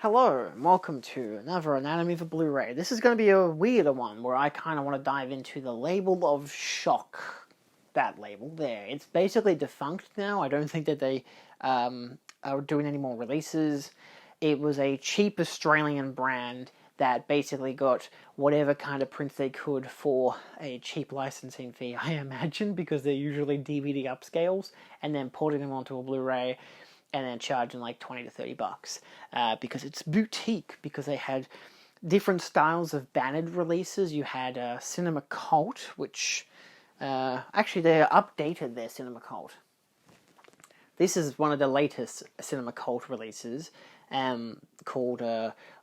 Hello, and welcome to another Anatomy for Blu-ray. This is going to be a weirder one, where I kind of want to dive into the label of shock. That label there. It's basically defunct now. I don't think that they are doing any more releases. It was a cheap Australian brand that basically got whatever kind of prints they could for a cheap licensing fee, I imagine, because they're usually DVD upscales, and then porting them onto a Blu-ray and then charging like 20 to 30 bucks because it's boutique, because they had different styles of bannered releases. You had Cinema Cult, which actually they updated their Cinema Cult. This is one of the latest Cinema Cult releases called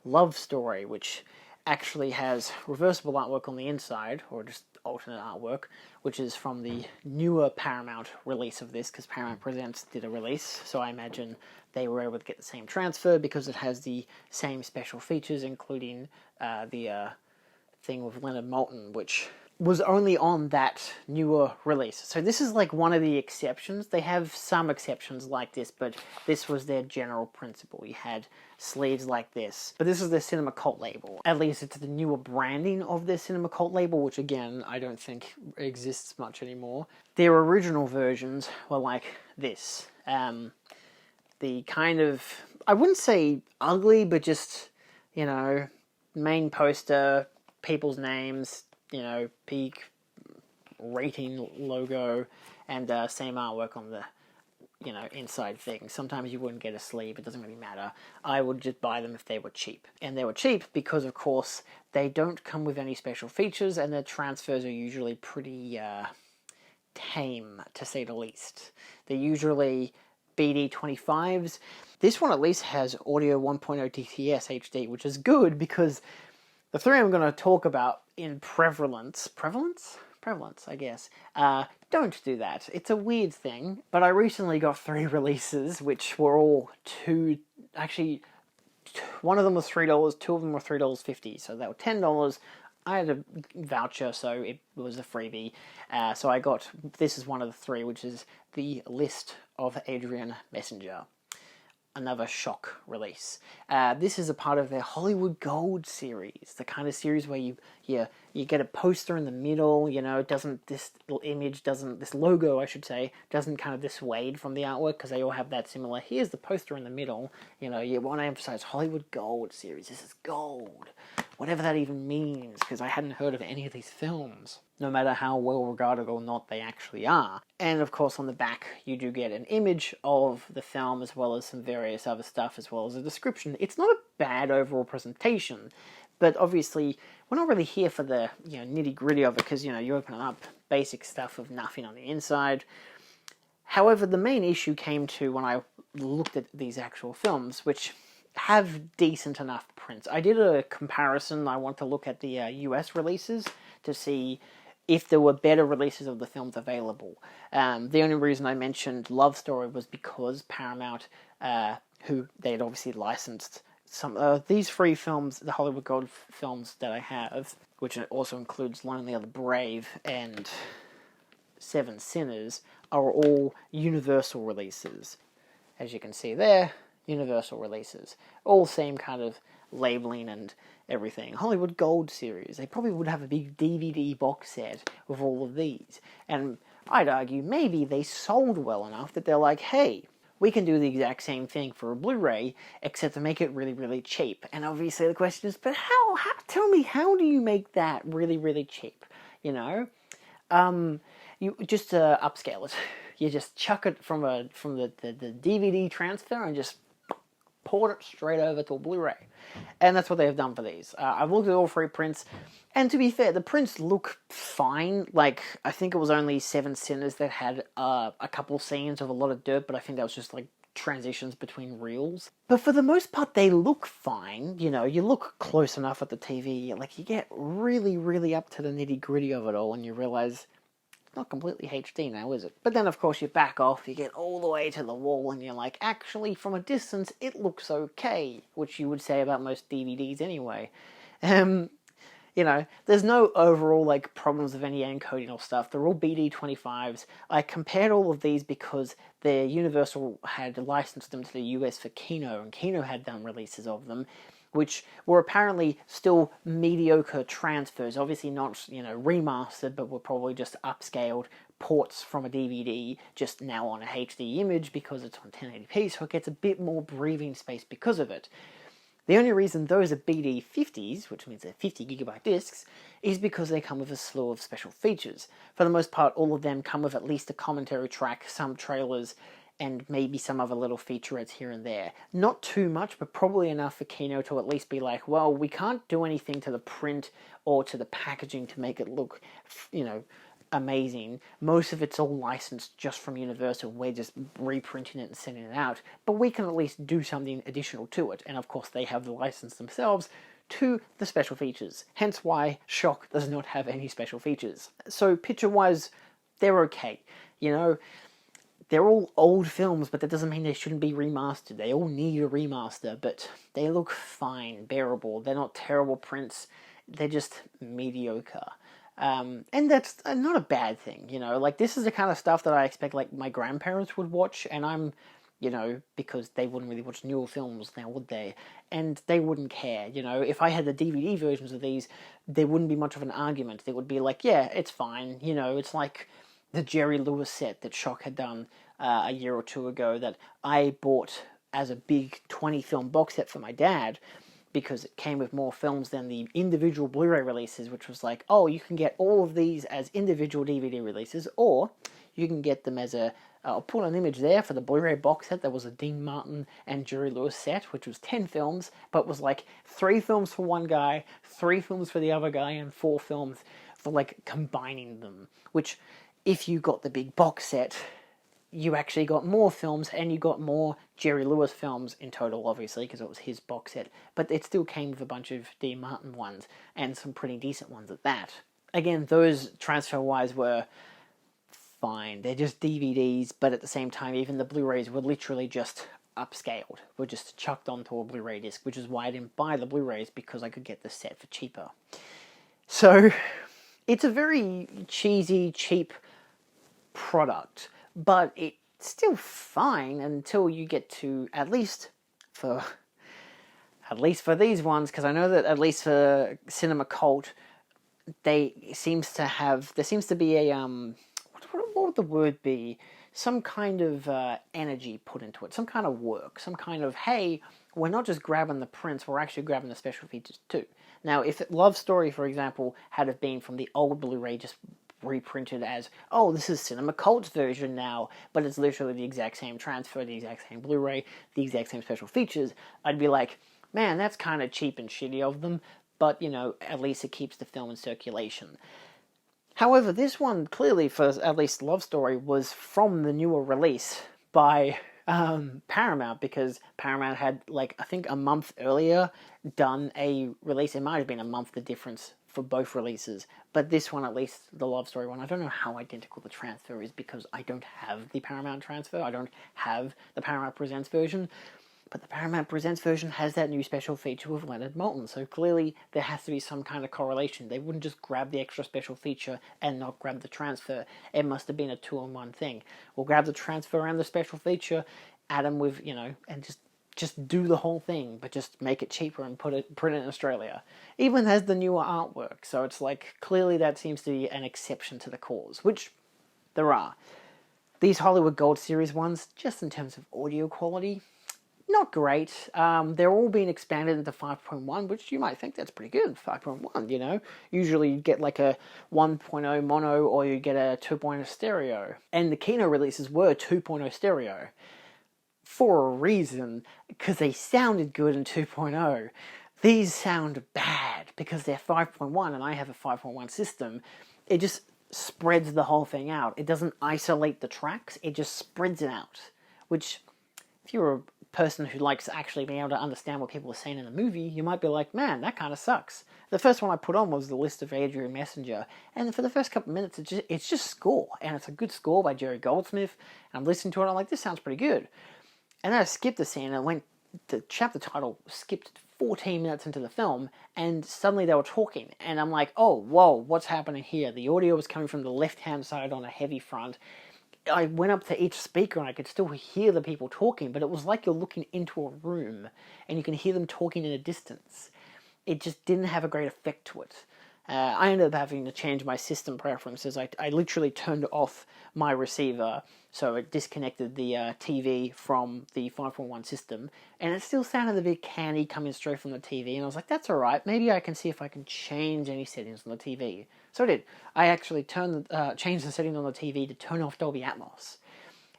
Love Story, which actually has reversible artwork on the inside, or just alternate artwork, which is from the newer Paramount release of this, because Paramount Presents did a release, so I imagine they were able to get the same transfer because it has the same special features, including the thing with Leonard Maltin, which was only on that newer release. So this is like one of the exceptions. They have some exceptions like this, but this was their general principle. You had sleeves like this. But this is their Cinema Cult label. At least it's the newer branding of their Cinema Cult label, which again, I don't think exists much anymore. Their original versions were like this. The kind of, I wouldn't say ugly, but just, you know, main poster, people's names, you know, peak rating logo, and same artwork on the, you know, inside thing. Sometimes you wouldn't get a sleeve, it doesn't really matter. I would just buy them if they were cheap. And they were cheap because, of course, they don't come with any special features, and their transfers are usually pretty tame, to say the least. They're usually BD25s. This one at least has audio 1.0 DTS HD, which is good because the three I'm going to talk about in prevalence, I guess, don't do that. It's a weird thing, but I recently got 3 releases, which were all actually, one of them was $3, 2 of them were $3.50, so they were $10. I had a voucher, so it was a freebie. So I got, this is one of the 3, which is The List of Adrian Messenger. Another shock release. This is a part of their Hollywood Gold series, the kind of series where you get a poster in the middle. You know, this logo, I should say, doesn't kind of dissuade from the artwork, because they all have that similar. Here's the poster in the middle. You know, you want to emphasize Hollywood Gold series. This is gold, whatever that even means, because I hadn't heard of any of these films, no matter how well regarded or not they actually are. And of course on the back you do get an image of the film, as well as some various other stuff, as well as a description. It's not a bad overall presentation, but obviously we're not really here for the, you know, nitty-gritty of it, because, you know, you open it up, basic stuff of nothing on the inside. However, the main issue came to when I looked at these actual films, which have decent enough prints. I did a comparison. I want to look at the US releases to see if there were better releases of the films available. The only reason I mentioned Love Story was because Paramount, who they had obviously licensed some these 3 films, the Hollywood Gold films that I have, which also includes Lonely Are the Brave and Seven Sinners, are all Universal releases. As you can see there, Universal releases. All same kind of labeling and everything. Hollywood Gold series. They probably would have a big DVD box set with all of these. And I'd argue maybe they sold well enough that they're like, hey, we can do the exact same thing for a Blu-ray, except to make it really, really cheap. And obviously the question is, but how tell me, how do you make that really, really cheap? You know? You just upscale it. You just chuck it from the DVD transfer and just port it straight over to a Blu-ray. And that's what they have done for these. I've looked at all 3 prints, and to be fair, the prints look fine. Like, I think it was only Seven Sinners that had a couple scenes of a lot of dirt, but I think that was just like transitions between reels. But for the most part, they look fine. You know, you look close enough at the TV, like you get really, really up to the nitty-gritty of it all, and you realize not completely HD now, is it? But then, of course, you back off, you get all the way to the wall, and you're like, actually, from a distance, it looks okay, which you would say about most DVDs anyway. You know, there's no overall like problems of any encoding or stuff. They're all BD25s. I compared all of these because their Universal had licensed them to the US for Kino, and Kino had done releases of them, which were apparently still mediocre transfers. Obviously not, you know, remastered, but were probably just upscaled ports from a DVD, just now on a HD image because it's on 1080p, so it gets a bit more breathing space because of it. The only reason those are BD50s, which means they're 50GB discs, is because they come with a slew of special features. For the most part, all of them come with at least a commentary track, some trailers, and maybe some other little featurettes here and there. Not too much, but probably enough for Kino to at least be like, well, we can't do anything to the print or to the packaging to make it look, you know, amazing. Most of it's all licensed just from Universal. We're just reprinting it and sending it out, but we can at least do something additional to it. And of course they have the license themselves to the special features, hence why Shock does not have any special features. So picture wise, they're okay. You know, they're all old films, but that doesn't mean they shouldn't be remastered. They all need a remaster, but they look fine, bearable. They're not terrible prints, they're just mediocre. And that's not a bad thing, you know, like this is the kind of stuff that I expect like my grandparents would watch, and I'm, you know, because they wouldn't really watch newer films now, would they? And they wouldn't care, you know, if I had the DVD versions of these, there wouldn't be much of an argument. They would be like, yeah, it's fine, you know, it's like the Jerry Lewis set that Shock had done a year or two ago that I bought as a big 20 film box set for my dad, because it came with more films than the individual Blu-ray releases, which was like, oh, you can get all of these as individual DVD releases, or you can get them as a, I'll put an image there for the Blu-ray box set. There was a Dean Martin and Jerry Lewis set, which was 10 films, but was like 3 films for one guy, 3 films for the other guy, and 4 films for like combining them, which if you got the big box set, you actually got more films, and you got more Jerry Lewis films in total, obviously, because it was his box set, but it still came with a bunch of Dean Martin ones, and some pretty decent ones at that. Again, those transfer-wise were fine. They're just DVDs, but at the same time, even the Blu-rays were literally just upscaled. Were just chucked onto a Blu-ray disc, which is why I didn't buy the Blu-rays, because I could get the set for cheaper. So, it's a very cheesy, cheap product, but it's still fine until you get to, at least for these ones, because I know that at least for Cinema Cult, there seems to be a what would the word be? Some kind of energy put into it, some kind of work, some kind of, hey, we're not just grabbing the prints, we're actually grabbing the special features too. Now, if Love Story, for example, had have been from the old Blu-ray, just reprinted as, oh, this is Cinema Cult's version now, but it's literally the exact same transfer, the exact same Blu-ray, the exact same special features, I'd be like, man, that's kind of cheap and shitty of them, but, you know, at least it keeps the film in circulation. However, this one, clearly, for at least Love Story, was from the newer release by Paramount, because Paramount had, like, I think a month earlier done a release. It might have been a month, the difference for both releases, but this one, at least the Love Story one, I don't know how identical the transfer is, because I don't have the Paramount transfer, I don't have the Paramount Presents version, but the Paramount Presents version has that new special feature with Leonard Maltin, so clearly there has to be some kind of correlation. They wouldn't just grab the extra special feature and not grab the transfer. It must have been a 2-in-1 thing. We'll grab the transfer and the special feature, add them with, you know, and just do the whole thing, but just make it cheaper and print it in Australia. Even has the newer artwork, so it's like, clearly that seems to be an exception to the cause, which there are. These Hollywood Gold Series ones, just in terms of audio quality, not great. They're all being expanded into 5.1, which you might think that's pretty good, 5.1, you know. Usually you get like a 1.0 mono, or you get a 2.0 stereo. And the Kino releases were 2.0 stereo. For a reason, because they sounded good in 2.0. These sound bad because they're 5.1 and I have a 5.1 system. It just spreads the whole thing out. It doesn't isolate the tracks, it just spreads it out. Which, if you're a person who likes actually being able to understand what people are saying in the movie, you might be like, man, that kind of sucks. The first one I put on was The List of Adrian Messenger, and for the first couple of minutes, it's just score, and it's a good score by Jerry Goldsmith, and I'm listening to it, I'm like, this sounds pretty good. And then I skipped the scene and went, the chapter title skipped 14 minutes into the film, and suddenly they were talking, and I'm like, oh, whoa, what's happening here? The audio was coming from the left-hand side on a heavy front. I went up to each speaker and I could still hear the people talking, but it was like you're looking into a room and you can hear them talking in a distance. It just didn't have a great effect to it. I ended up having to change my system preferences. I literally turned off my receiver, so it disconnected the TV from the 5.1 system, and it still sounded a bit canny coming straight from the TV, and I was like, that's alright, maybe I can see if I can change any settings on the TV. So I did. I actually changed the setting on the TV to turn off Dolby Atmos.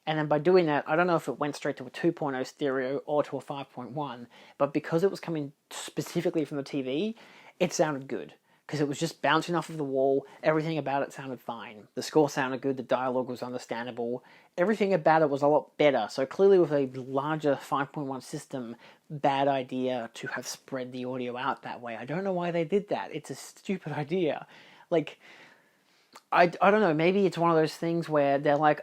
And then by doing that, I don't know if it went straight to a 2.0 stereo or to a 5.1, but because it was coming specifically from the TV, it sounded good. Because it was just bouncing off of the wall, everything about it sounded fine. The score sounded good, the dialogue was understandable, everything about it was a lot better. So clearly with a larger 5.1 system, bad idea to have spread the audio out that way. I don't know why they did that. It's a stupid idea. Like, I don't know, maybe it's one of those things where they're like,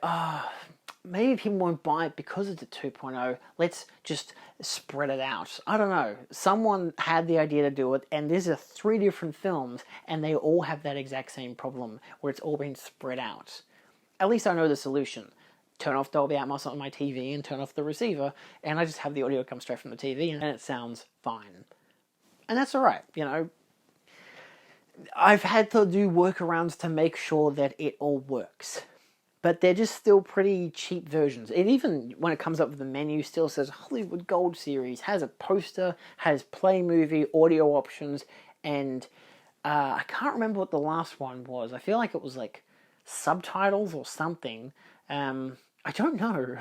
maybe people won't buy it because it's a 2.0. Let's just spread it out. I don't know. Someone had the idea to do it, and these are 3 different films, and they all have that exact same problem, where it's all being spread out. At least I know the solution. Turn off Dolby Atmos on my TV and turn off the receiver, and I just have the audio come straight from the TV, and it sounds fine. And that's alright, you know. I've had to do workarounds to make sure that it all works. But they're just still pretty cheap versions. It even, when it comes up with the menu, still says Hollywood Gold Series, has a poster, has play movie, audio options, and I can't remember what the last one was. I feel like it was like subtitles or something. I don't know.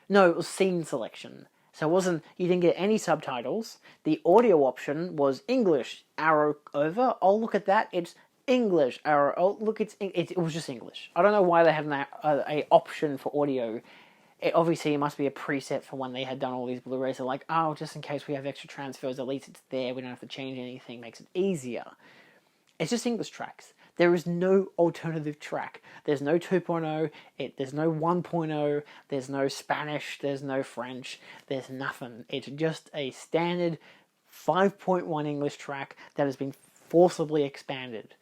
No, it was scene selection. So it wasn't, you didn't get any subtitles. The audio option was English, arrow over. Oh, look at that, it's English, arrow, oh look, it was just English. I don't know why they had an option for audio. Obviously it must be a preset for when they had done all these Blu-rays. They're like, oh, just in case we have extra transfers, at least it's there, we don't have to change anything, makes it easier. It's just English tracks. There is no alternative track. There's no 2.0, there's no 1.0, there's no Spanish, there's no French, there's nothing. It's just a standard 5.1 English track that has been forcibly expanded.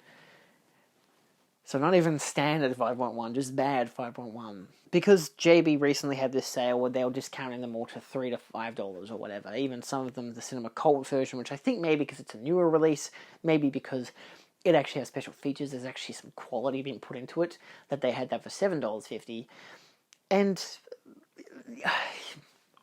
So not even standard 5.1, just bad 5.1. Because JB recently had this sale where they were discounting them all to $3 to $5 or whatever. Even some of them, the Cinema Cult version, which I think maybe because it's a newer release, maybe because it actually has special features, there's actually some quality being put into it, that they had that for $7.50. And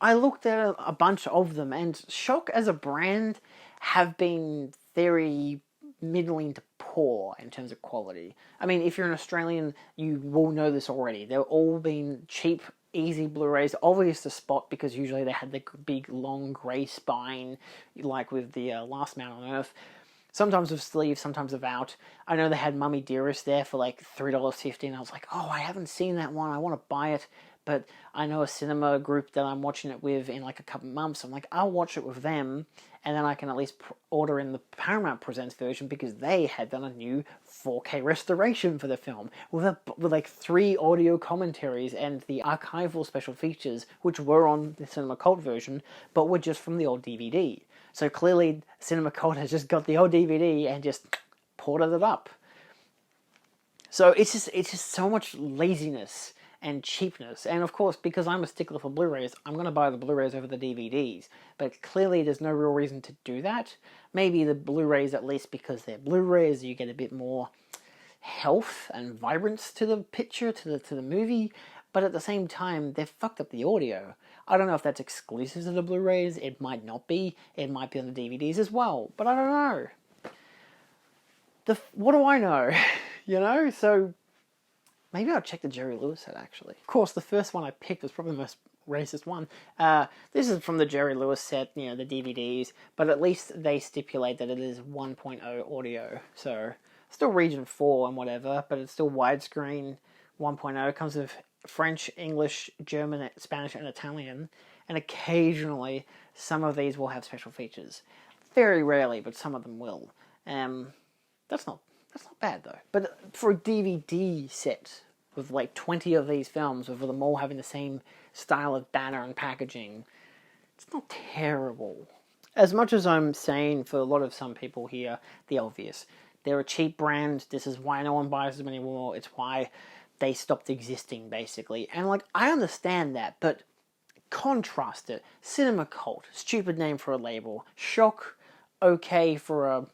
I looked at a bunch of them, and Shock as a brand have been very middling to poor in terms of quality. I mean, if you're an Australian, you will know this already. They've all been cheap, easy Blu-rays, obvious to spot because usually they had the big, long, grey spine, like with the Last Man on Earth. Sometimes with sleeves, sometimes without. I know they had Mummy Dearest there for like $3.50, and I was like, oh, I haven't seen that one, I want to buy it. But I know a cinema group that I'm watching it with in like a couple months. I'm like, I'll watch it with them, and then I can at least order in the Paramount Presents version because they had done a new 4K restoration for the film with like 3 audio commentaries and the archival special features, which were on the Cinema Cult version, but were just from the old DVD. So clearly, Cinema Cult has just got the old DVD and just ported it up. So it's just so much laziness and cheapness, and of course, because I'm a stickler for Blu-rays, I'm going to buy the Blu-rays over the DVDs, but clearly there's no real reason to do that. Maybe the Blu-rays, at least because they're Blu-rays, you get a bit more health and vibrance to the picture, to the movie, but at the same time, they've fucked up the audio. I don't know if that's exclusive to the Blu-rays, it might not be, it might be on the DVDs as well, but I don't know. What do I know? You know, so maybe I'll check the Jerry Lewis set, actually. Of course, the first one I picked was probably the most racist one. This is from the Jerry Lewis set, you know, the DVDs, but at least they stipulate that it is 1.0 audio, so still region 4 and whatever, but it's still widescreen 1.0. It comes with French, English, German, Spanish, and Italian, and occasionally some of these will have special features. Very rarely, but some of them will. That's not bad though. But for a DVD set with like 20 of these films, with them all having the same style of banner and packaging, it's not terrible. as much as I'm saying for a lot of some people here, the obvious. They're a cheap brand. This is why no one buys them anymore. It's why they stopped existing, basically. And, like, I understand that, but contrast it. Cinema Cult, stupid name for a label. Shock, okay for a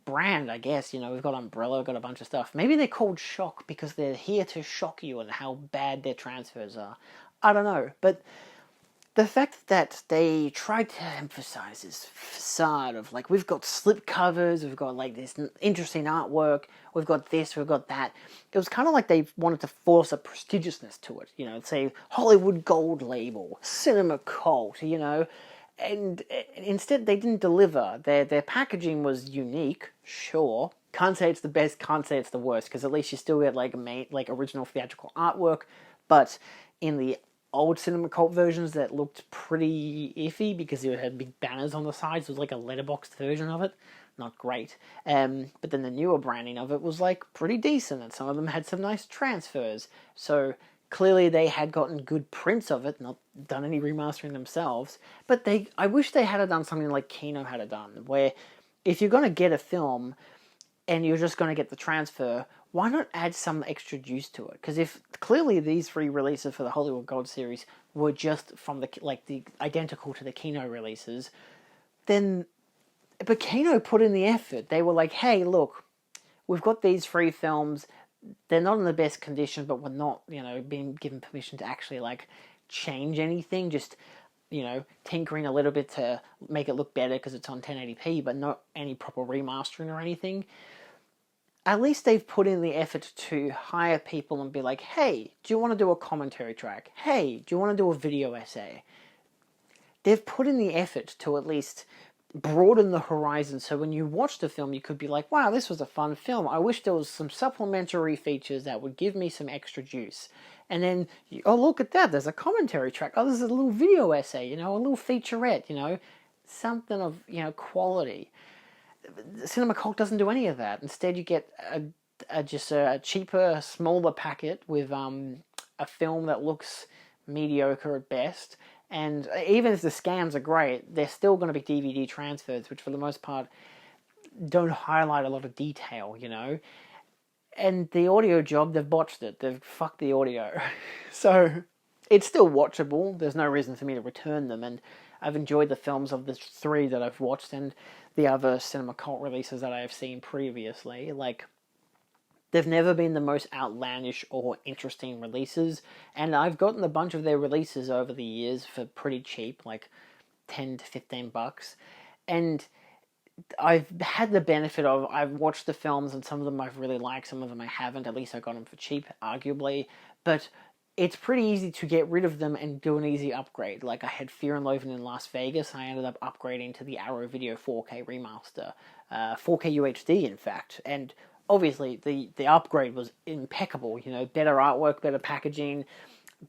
brand, I guess. You know, we've got Umbrella, got a bunch of stuff. Maybe they're called Shock because they're here to shock you and how bad their transfers are. I don't know, but the fact that they tried to emphasize this facade of, like, we've got slip covers, we've got, like, this interesting artwork, we've got this, we've got that. It was kind of like they wanted to force a prestigiousness to it, you know, say Hollywood Gold Label, Cinema Cult, you know, and instead they didn't deliver. Their packaging was unique, sure. Can't say it's the best, can't say it's the worst, because at least you still get, like, original theatrical artwork, but in the old Cinema Cult versions that looked pretty iffy because it had big banners on the sides. It was like a letterboxed version of it. Not great. But then the newer branding of it was, like, pretty decent, and some of them had some nice transfers. So clearly they had gotten good prints of it, not done any remastering themselves. But I wish they had done something like Kino had done, where if you're going to get a film and you're just going to get the transfer, why not add some extra juice to it? Because if clearly these 3 releases for the Hollywood Gold series were just from the identical to the Kino releases, then, but Kino put in the effort. They were like, hey, look, we've got these 3 films. They're not in the best condition, but we're not, you know, being given permission to actually, like, change anything. Just, you know, tinkering a little bit to make it look better because it's on 1080p, but not any proper remastering or anything. At least they've put in the effort to hire people and be like, hey, do you want to do a commentary track? Hey, do you want to do a video essay? They've put in the effort to at least broaden the horizon, so when you watch the film, you could be like, wow, this was a fun film. I wish there was some supplementary features that would give me some extra juice. And then, oh, look at that, there's a commentary track. Oh, there's a little video essay, you know, a little featurette, you know, something of, you know, quality. Cinema Cult doesn't do any of that. Instead, you get just a cheaper, smaller packet with a film that looks mediocre at best. And even if the scans are great, they're still going to be DVD transfers, which for the most part don't highlight a lot of detail, you know. And the audio job, they've botched it. They've fucked the audio. So it's still watchable. There's no reason for me to return them. And I've enjoyed the films of the 3 that I've watched and the other Cinema Cult releases that I have seen previously. Like, they've never been the most outlandish or interesting releases, and I've gotten a bunch of their releases over the years for pretty cheap, like $10 to $15, and I've had the benefit of, I've watched the films, and some of them I've really liked, some of them I haven't. At least I got them for cheap, arguably, but it's pretty easy to get rid of them and do an easy upgrade. Like, I had Fear and Loathing in Las Vegas, I ended up upgrading to the Arrow Video 4K remaster, 4K UHD in fact, and obviously the upgrade was impeccable, you know, better artwork, better packaging,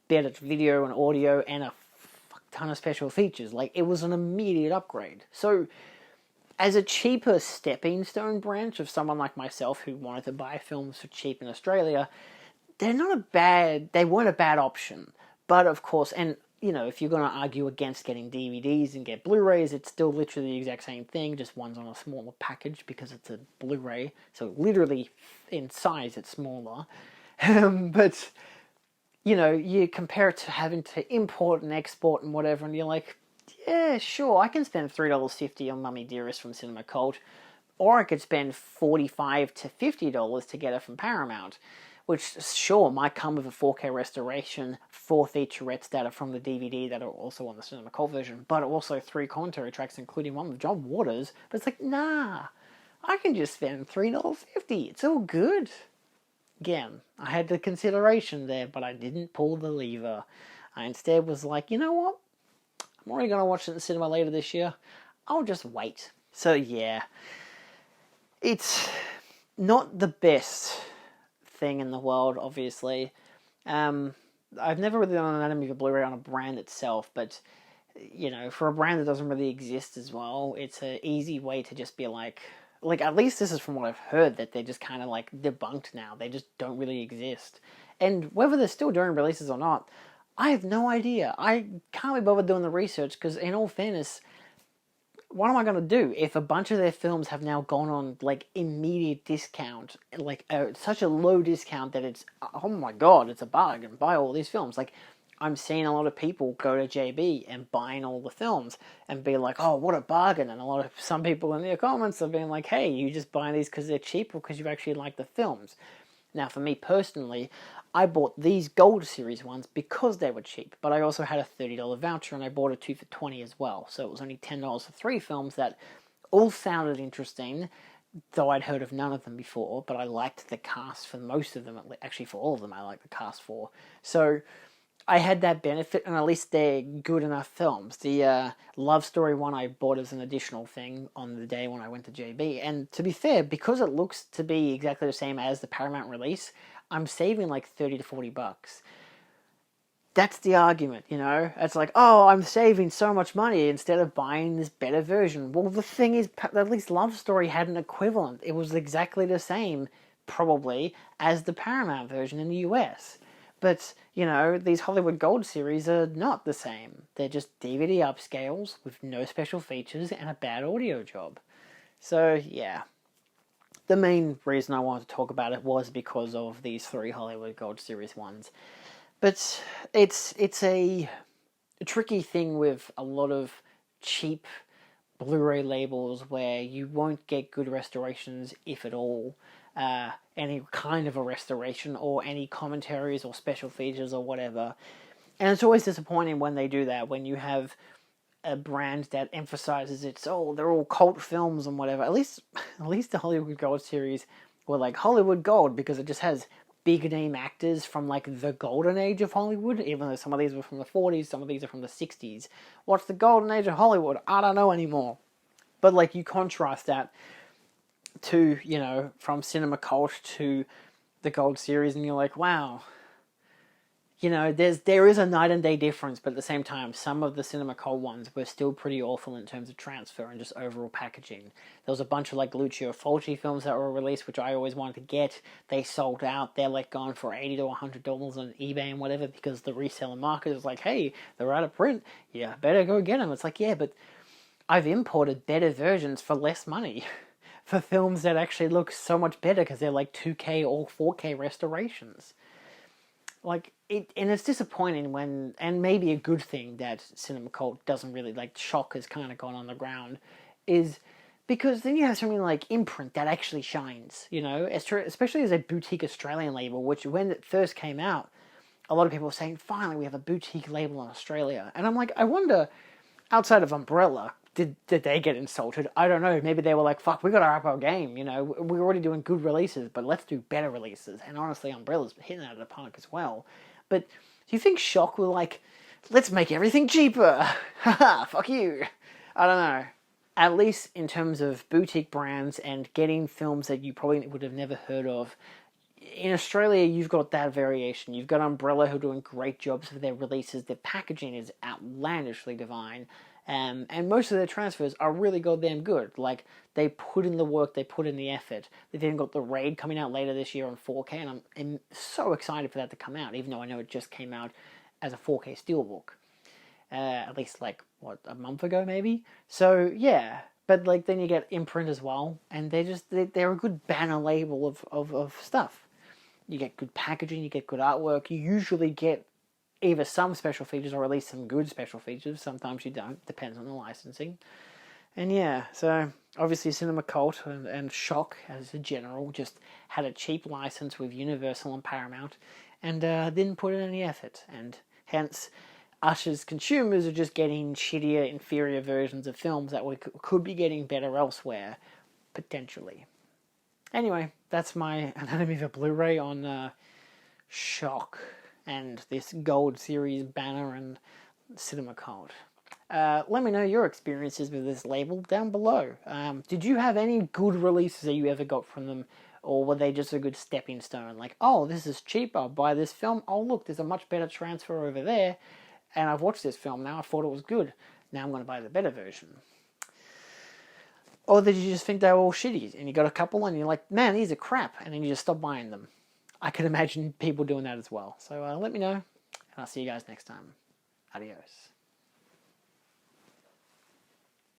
better video and audio, and a fuck ton of special features. Like, it was an immediate upgrade. So, as a cheaper stepping stone branch of someone like myself who wanted to buy films for cheap in Australia, they weren't a bad option. But of course, and you know, if you're going to argue against getting DVDs and get Blu-rays, it's still literally the exact same thing, just one's on a smaller package because it's a Blu-ray, so literally in size it's smaller. But, you know, you compare it to having to import and export and whatever, and you're like, yeah, sure, I can spend $3.50 on Mummy Dearest from Cinema Cult, or I could spend $45 to $50 to get it from Paramount, which, sure, might come with a 4K restoration, 4 featurettes that are from the DVD that are also on the Cinema Cult version, but also 3 commentary tracks, including one with John Waters. But it's like, nah, I can just spend $3.50. It's all good. Again, I had the consideration there, but I didn't pull the lever. I instead was like, you know what? I'm already going to watch it in the cinema later this year. I'll just wait. So, yeah. It's not the best thing in the world, obviously. I've never really done an Anatomy of a Blu-ray on a brand itself, but, you know, for a brand that doesn't really exist as well, it's an easy way to just be like, at least this is from what I've heard, that they're just kind of, like, debunked now. They just don't really exist. And whether they're still doing releases or not, I have no idea. I can't be bothered doing the research, because in all fairness, what am I going to do if a bunch of their films have now gone on like immediate discount, like such a low discount that it's, oh my god, it's a bargain, buy all these films. Like, I'm seeing a lot of people go to JB and buying all the films and be like, oh, what a bargain. And some people in the comments have been like, hey, you just buy these because they're cheap or because you actually like the films. Now, for me personally, I bought these Gold Series ones because they were cheap, but I also had a $30 voucher and I bought a 2 for $20 as well. So it was only $10 for 3 films that all sounded interesting, though I'd heard of none of them before, but I liked the cast for most of them. Actually, for all of them, I liked the cast for. So I had that benefit, and at least they're good enough films. The Love Story one I bought as an additional thing on the day when I went to JB, and to be fair, because it looks to be exactly the same as the Paramount release, I'm saving like 30 to 40 bucks. That's the argument, you know? It's like, oh, I'm saving so much money instead of buying this better version. Well, the thing is, at least Love Story had an equivalent. It was exactly the same, probably, as the Paramount version in the US. But, you know, these Hollywood Gold series are not the same. They're just DVD upscales with no special features and a bad audio job. So, yeah. The main reason I wanted to talk about it was because of these 3 Hollywood Gold series ones. But it's a tricky thing with a lot of cheap Blu-ray labels where you won't get good restorations, if at all. Any kind of a restoration or any commentaries or special features or whatever. And it's always disappointing when they do that, when you have a brand that emphasizes they're all cult films and whatever. At least the Hollywood Gold series were like Hollywood Gold because it just has big name actors from like the golden age of Hollywood, even though some of these were from the 40s, some of these are from the 60s. What's the golden age of Hollywood? I don't know anymore. But like, you contrast that to, you know, from Cinema Cult to the Gold series, and you're like, wow, you know, there is a night and day difference, but at the same time, some of the Cinema Cult ones were still pretty awful in terms of transfer and just overall packaging. There was a bunch of like Lucio Fulci films that were released, which I always wanted to get. They sold out. They're like gone for $80 to $100 on eBay and whatever, because the reseller market is like, hey, they're out of print. Yeah, better go get them. It's like, yeah, but I've imported better versions for less money. For films that actually look so much better because they're like 2K or 4K restorations. Like, and it's disappointing when, and maybe a good thing that Cinema Cult doesn't really, like, Shock has kind of gone on the ground, is because then you have something like Imprint that actually shines, you know, especially as a boutique Australian label, which when it first came out, a lot of people were saying, finally, we have a boutique label in Australia. And I'm like, I wonder, outside of Umbrella, did they get insulted? I don't know. Maybe they were like, fuck, we got to up our game. You know, we're already doing good releases, but let's do better releases. And honestly, Umbrella's hitting out of the park as well. But do you think Shock were like, let's make everything cheaper? Haha, fuck you. I don't know. At least in terms of boutique brands and getting films that you probably would have never heard of, in Australia, you've got that variation. You've got Umbrella, who are doing great jobs for their releases. Their packaging is outlandishly divine. And most of their transfers are really goddamn good. Like, they put in the work, they put in the effort. They've even got The Raid coming out later this year on 4K, and I'm so excited for that to come out, even though I know it just came out as a 4K steelbook. At least, like, what, a month ago, maybe? So, yeah. But, like, then you get Imprint as well, and they're a good banner label of stuff. You get good packaging, you get good artwork, you usually get either some special features or at least some good special features. Sometimes you don't, depends on the licensing. And yeah, so obviously Cinema Cult and Shock as a general just had a cheap license with Universal and Paramount and didn't put in any effort. And hence, us as consumers are just getting shittier, inferior versions of films that we could be getting better elsewhere, potentially. Anyway, that's my Anatomy of a Blu-ray on Shock and this Gold Series banner and Cinema Cult. Let me know your experiences with this label down below. Did you have any good releases that you ever got from them, or were they just a good stepping stone? Like, oh, this is cheap, I'll buy this film. Oh, look, there's a much better transfer over there, and I've watched this film now, I thought it was good. Now I'm going to buy the better version. Or did you just think they were all shitty, and you got a couple, and you're like, man, these are crap, and then you just stop buying them? I can imagine people doing that as well. So let me know, and I'll see you guys next time. Adios.